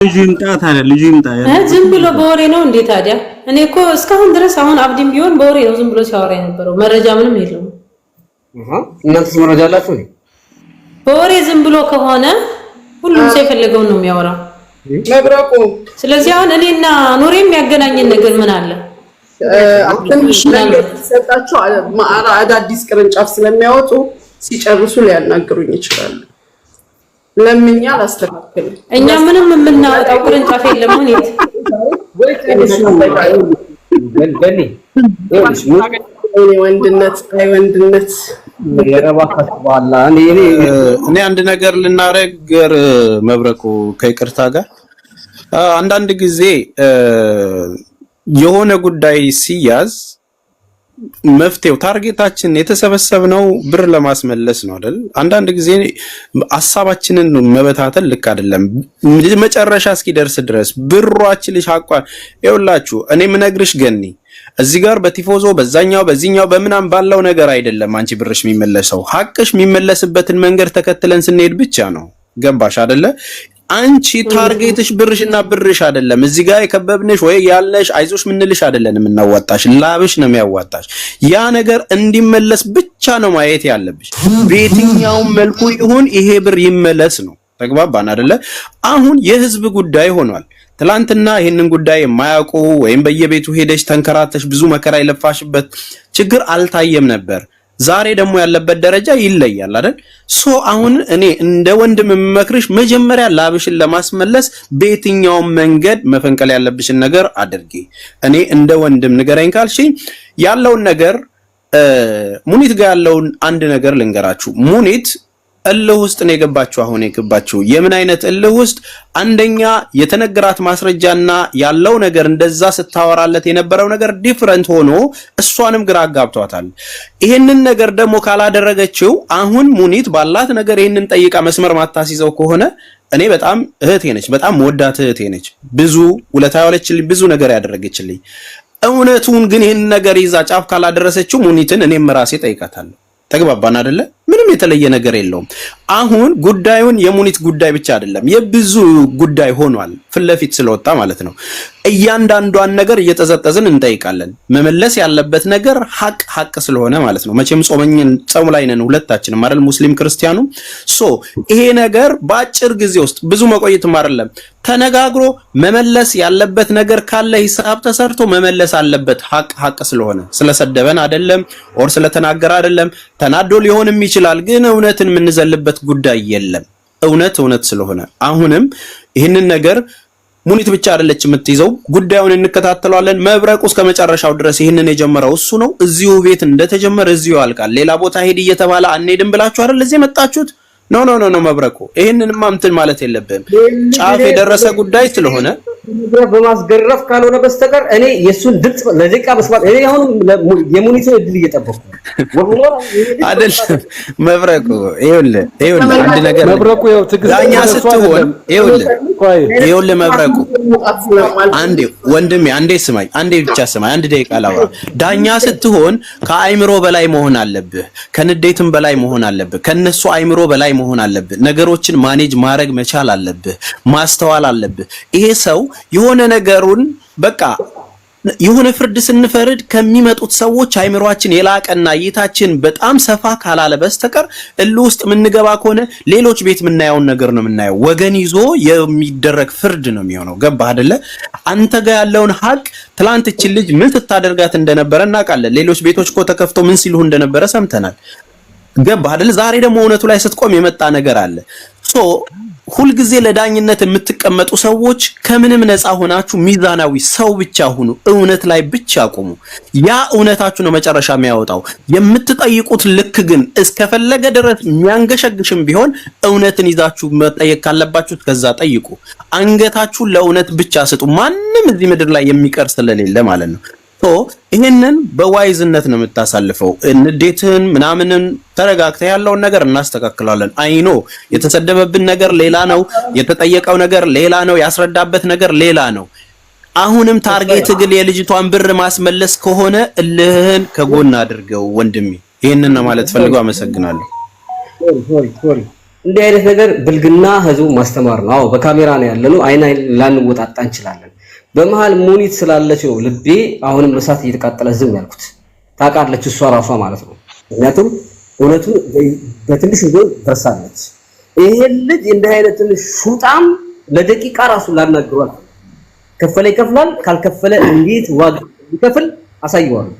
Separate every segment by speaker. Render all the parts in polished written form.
Speaker 1: ልጅ ይምጣ ታዲያ ልጅ ይምጣ
Speaker 2: ዝም ብሎ በወሬ ነው እንዴ ታዲያ? እኔ እኮ እስካሁን ድረስ አሁን አብዲም ቢሆን በወሬ ነው ዝም ብሎ ሲያወራ የነበረው መረጃ ምንም የለውም።
Speaker 3: እናንተስ መረጃ አላችሁ?
Speaker 2: በወሬ ዝም ብሎ ከሆነ ሁሉም ሰው የፈለገውን ነው የሚያወራው
Speaker 4: መብረቁ።
Speaker 2: ስለዚህ አሁን እኔና ኑሬ የሚያገናኘን ነገር ምን አለ?
Speaker 4: ትንሽ ነገር ሰጣችሁ አዳዲስ ቅርንጫፍ ስለሚያወጡ ሲጨርሱ ሊያናግሩኝ ይችላሉ። ለምኛ አላስተካክልም።
Speaker 2: እኛ ምንም የምናወጣው ቅርንጫፍ የለም። እኔት
Speaker 4: ወንድነት ወንድነት
Speaker 1: እኔ አንድ ነገር ልናረገር መብረቁ ከይቅርታ ጋር አንዳንድ ጊዜ የሆነ ጉዳይ ሲያዝ መፍትሄው ታርጌታችን የተሰበሰብነው ብር ለማስመለስ ነው አይደል? አንዳንድ ጊዜ ሐሳባችንን መበታተል ልክ አይደለም። መጨረሻ እስኪደርስ ድረስ ብሯችን ልሻቋ ይውላችሁ። እኔ ምነግርሽ ገኒ እዚህ ጋር በቲፎዞ በዛኛው በምናም ባለው ነገር አይደለም አንቺ ብርሽ የሚመለሰው። ሐቅሽ የሚመለስበትን መንገድ ተከትለን ስንሄድ ብቻ ነው። ገባሽ አይደለ? አንቺ ታርጌትሽ ብርሽና ብርሽ አይደለም። እዚህ ጋር የከበብንሽ ወይ ያለሽ አይዞሽ ምንልሽ አይደለም። እናዋጣሽ ላብሽ ነው የሚያዋጣሽ። ያ ነገር እንዲመለስ ብቻ ነው ማየት ያለብሽ። በየትኛው መልኩ ይሁን ይሄ ብር ይመለስ ነው። ተግባባን አይደለ? አሁን የህዝብ ጉዳይ ሆኗል። ትላንትና ይሄንን ጉዳይ የማያውቁ ወይም በየቤቱ ሄደሽ ተንከራተሽ ብዙ መከራ የለፋሽበት ችግር አልታየም ነበር። ዛሬ ደግሞ ያለበት ደረጃ ይለያል አይደል? ሶ አሁን እኔ እንደ ወንድም የምመክርሽ መጀመሪያ ላብሽን ለማስመለስ በየትኛው መንገድ መፈንቀል ያለብሽን ነገር አድርጊ። እኔ እንደ ወንድም ንገረኝ ካልሽኝ ያለውን ነገር ሙኒት ጋር ያለውን አንድ ነገር ልንገራችሁ። ሙኒት እልህ ውስጥ ነው የገባችሁ። አሁን የገባችሁ የምን አይነት እልህ ውስጥ? አንደኛ የተነገራት ማስረጃና ያለው ነገር እንደዛ ስታወራለት የነበረው ነገር ዲፈረንት ሆኖ እሷንም ግራ አጋብቷታል። ይሄንን ነገር ደግሞ ካላደረገችው አሁን ሙኒት ባላት ነገር ይሄንን ጠይቃ መስመር ማታስይዘው ከሆነ እኔ በጣም እህቴ ነች፣ በጣም ወዳት እህቴ ነች። ብዙ ውለታ ያለችልኝ ብዙ ነገር ያደረገችልኝ። እውነቱን ግን ይሄን ነገር ይዛ ጫፍ ካላደረሰችው ሙኒትን እኔም ራሴ ጠይቃታለሁ። ተግባባን አይደለ? ምንም የተለየ ነገር የለውም። አሁን ጉዳዩን የሙኒት ጉዳይ ብቻ አይደለም የብዙ ጉዳይ ሆኗል፣ ፍለፊት ስለወጣ ማለት ነው። እያንዳንዷን ነገር እየተዘጠዝን እንጠይቃለን። መመለስ ያለበት ነገር ሐቅ ስለሆነ ማለት ነው። መቼም ጾም ላይ ነን ሁለታችንም አይደል? ሙስሊም ክርስቲያኑ። ሶ ይሄ ነገር በአጭር ጊዜ ውስጥ ብዙ መቆየትም አይደለም ተነጋግሮ መመለስ ያለበት ነገር ካለ ሂሳብ ተሰርቶ መመለስ አለበት። ሐቅ ስለሆነ ስለሰደበን አይደለም ኦር ስለተናገረ አይደለም። ተናዶ ሊሆንም ይችላል፣ ግን እውነትን የምንዘልበት ጉዳይ የለም። እውነት ስለሆነ አሁንም ይህንን ነገር ሙኒት ብቻ አይደለች የምትይዘው። ጉዳዩን እንከታተለዋለን። መብረቁ እስከ መጨረሻው ድረስ ይህንን የጀመረው እሱ ነው። እዚሁ ቤት እንደተጀመረ እዚሁ ያልቃል። ሌላ ቦታ ሄድ እየተባለ አንሄድም ብላችሁ አይደል እዚህ የመጣችሁት? ኖ መብረቁ ይሄንንማ እንትን ማለት የለብህም። ጫፍ የደረሰ ጉዳይ ስለሆነ
Speaker 3: በማስገረፍ ካልሆነ በስተቀር እኔ የሱን ድምጽ ለደቂቃ መስማት እኔ አሁን የሙኒትን እድል እየጠበቅኩ
Speaker 1: አይደል? መብረቁ ይኸውልህ አንድ ነገር
Speaker 5: መብረቁ ይኸው ትግስት
Speaker 1: ዳኛ ስትሆን ይኸውልህ መብረቁ አንዴ ወንድሜ አንዴ ስማኝ፣ አንዴ ብቻ ስማኝ፣ አንድ ደቂቃ ላውራ። ዳኛ ስትሆን ከአይምሮ በላይ መሆን አለብህ፣ ከንዴትም በላይ መሆን አለብህ፣ ከነሱ አይምሮ በላይ መሆን አለብህ። ነገሮችን ማኔጅ ማድረግ መቻል አለብህ፣ ማስተዋል አለብህ። ይሄ ሰው የሆነ ነገሩን በቃ የሆነ ፍርድ ስንፈርድ ከሚመጡት ሰዎች አይምሮአችን የላቀና እይታችን በጣም ሰፋ ካላለ በስተቀር እልህ ውስጥ የምንገባ ከሆነ ሌሎች ቤት የምናየውን ነገር ነው የምናየው። ወገን ይዞ የሚደረግ ፍርድ ነው የሚሆነው። ገባህ አይደለ? አንተ ጋር ያለውን ሐቅ ትላንት እቺን ልጅ ምን ስታደርጋት እንደነበረ እናውቃለን። ሌሎች ቤቶች እኮ ተከፍተው ምን ሲሉ እንደነበረ ሰምተናል። ገባህ አይደል? ዛሬ ደግሞ እውነቱ ላይ ስትቆም የመጣ ነገር አለ። ሶ ሁልጊዜ ለዳኝነት የምትቀመጡ ሰዎች ከምንም ነፃ ሆናችሁ ሚዛናዊ ሰው ብቻ ሁኑ። እውነት ላይ ብቻ ቆሙ። ያ እውነታችሁ ነው መጨረሻ የሚያወጣው። የምትጠይቁት ልክ ግን እስከፈለገ ድረስ የሚያንገሸግሽም ቢሆን እውነትን ይዛችሁ መጠየቅ ካለባችሁ ከዛ ጠይቁ። አንገታችሁን ለእውነት ብቻ ስጡ። ማንም እዚህ ምድር ላይ የሚቀር ስለሌለ ማለት ነው። ይሄንን በዋይዝነት ነው የምታሳልፈው። ንዴትን ምናምንን ተረጋግተ ያለውን ነገር እናስተካክላለን። አይኖ የተሰደበብን ነገር ሌላ ነው፣ የተጠየቀው ነገር ሌላ ነው፣ ያስረዳበት ነገር ሌላ ነው። አሁንም ታርጌት ግን የልጅቷን ብር ማስመለስ ከሆነ እልህን ከጎን አድርገው ወንድሜ። ይሄንን ነው ማለት ፈልገው። አመሰግናለሁ።
Speaker 3: እንዲህ አይነት ነገር ብልግና ህዝቡ ማስተማር ነው። አዎ በካሜራ ነው ያለነው፣ አይን ላንወጣጣ እንችላለን። በመሃል ሙኒት ስላለች ነው ልቤ አሁንም እሳት እየተቃጠለ ዝም ያልኩት። ታውቃለች እሷ ራሷ ማለት ነው። ምክንያቱም እውነቱን በትንሽ እንኳን ደርሳለች። ይሄ ልጅ እንዲህ አይነት ትንሽ ሹጣም ለደቂቃ ራሱ ላናግሯል። ከፈለ ይከፍላል፣ ካልከፈለ እንዴት ዋጋ ይከፍል አሳየዋለሁ።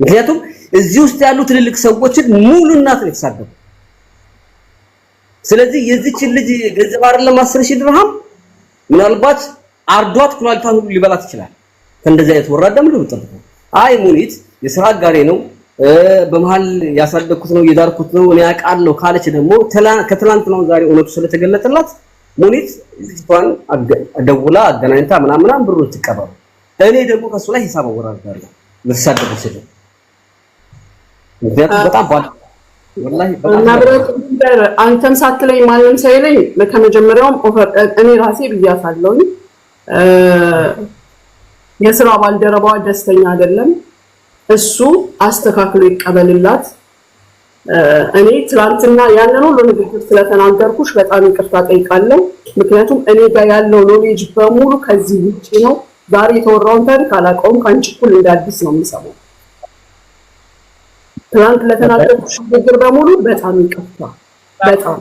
Speaker 3: ምክንያቱም እዚህ ውስጥ ያሉ ትልልቅ ሰዎችን ሙሉ እናት ነው የተሳደቡ። ስለዚህ የዚችን ልጅ ገንዘብ አይደለም 10,000 ድርሃም ምናልባት አርዷት ኩላሊቷን ሁሉ ሊበላት ይችላል። ከእንደዚህ አይነት ወራዳ ምን ልጠብቁ? አይ ሙኒት የሥራ አጋሬ ነው፣ በመሃል ያሳደግኩት ነው፣ የዳርኩት ነው፣ እኔ አውቃለሁ ካለች ደግሞ ከትላንት ነው ዛሬ እውነቱ ስለተገለጠላት ሙኒት ልጅቷን ደውላ አገናኝታ ምናምን ብሩን ትቀበል። እኔ ደግሞ ከሱ ላይ ሂሳብ አወራርዳለሁ ልትሳደብ ሲል በጣም ወላሂ በጣም
Speaker 4: አንተም ሳትለኝ ማንም ሳይለኝ ከመጀመሪያውም እኔ ራሴ ብያሳለሁ። የሥራ ባልደረባዋ ደስተኛ አይደለም፣ እሱ አስተካክሎ ይቀበልላት። እኔ ትላንትና ያንን ሁሉ ንግግር ስለተናገርኩሽ በጣም ይቅርታ ጠይቃለሁ። ምክንያቱም እኔ ጋር ያለው ኖሌጅ በሙሉ ከዚህ ውጪ ነው። ዛሬ የተወራውን ታሪክ አላውቀውም፣ ከአንቺ እኩል እንደ አዲስ ነው የምሰማው። ትላንት ለተናገርኩሽ ንግግር በሙሉ በጣም ይቅርታ። በጣም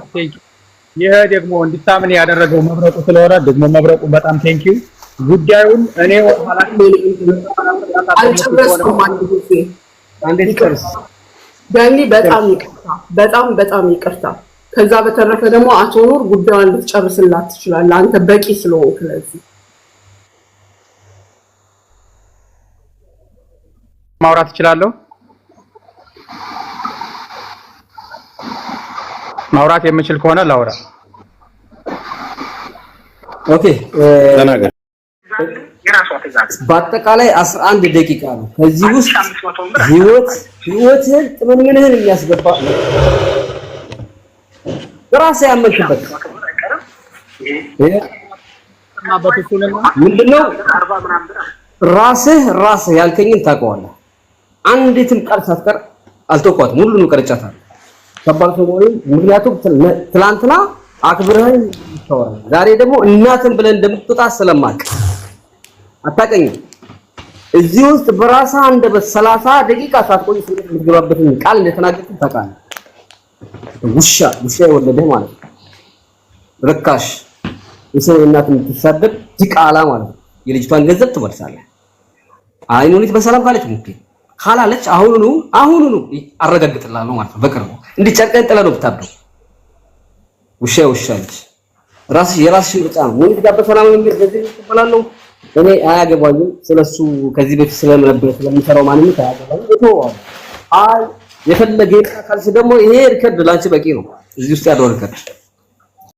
Speaker 5: ይሄ ደግሞ እንድታምን ያደረገው መብረቁ ስለወራ ደግሞ መብረቁ በጣም ቴንኪው። ጉዳዩን እኔ
Speaker 4: አልጨረስኩም። አንድ ጊዜ ዳኒ በጣም ይቅርታ፣ በጣም ይቅርታ። ከዛ በተረፈ ደግሞ አቶ ኑር ጉዳዩን ልትጨርስላት ትችላለህ፣ አንተ በቂ ስለሆንክ። ለዚህ
Speaker 5: ማውራት እችላለሁ። ማውራት የምችል ከሆነ ላውራ። ኦኬ
Speaker 1: ተናገር።
Speaker 3: በአጠቃላይ 11 ደቂቃ ነው። ከዚህ ውስጥ ህይወትህን ጥምንምንህን የሚያስገባ ራስህ ያመንክበት ምንድነው? ራስህ ያልከኝን ታውቀዋለህ። አንዲትም ቃል ሳትቀር አልተውኳትም፣ ሁሉንም ቀርጫታለሁ። ከባድ ሰው ነው። ምክንያቱም ትላንትና አክብረኸኝ ተወራ፣ ዛሬ ደግሞ እናትን ብለን እንደምትወጣ ስለማቅ አታቀኝም። እዚህ ውስጥ በራስህ አንደበት 30 ደቂቃ ሳትቆይ የምትገባበትን ቃል እንደተናገርኩ ታውቃለህ። ውሻ የወለደህ ማለት ነው። ርካሽ የሰው እናት የምትሳደብ ዲቃላ ማለት ነው። የልጅቷን ገንዘብ ትመልሳለህ። አይ ሙኒት በሰላም ካለች ሙኒት ካላለች አሁኑኑ አረጋግጥልሃለሁ ማለት ነው። በቅርቡ እንዲህ ጨርቀን ጥለህ ነው ብታብደው። ውሻ ልጅ የራስሽ ምርጫ ነው። ሙኒት ጋር በሰላም መንገድ በዚህ ተቀበላለሁ እኔ አያገባኝም። ስለሱ ከዚህ በፊት ስለሚሰራው ማንነት አያገባኝም። አይ የፈለገ ካልሽ ደግሞ ይሄ ሪከርድ ላንቺ በቂ ነው። እዚህ ውስጥ ያለው ሪከርድ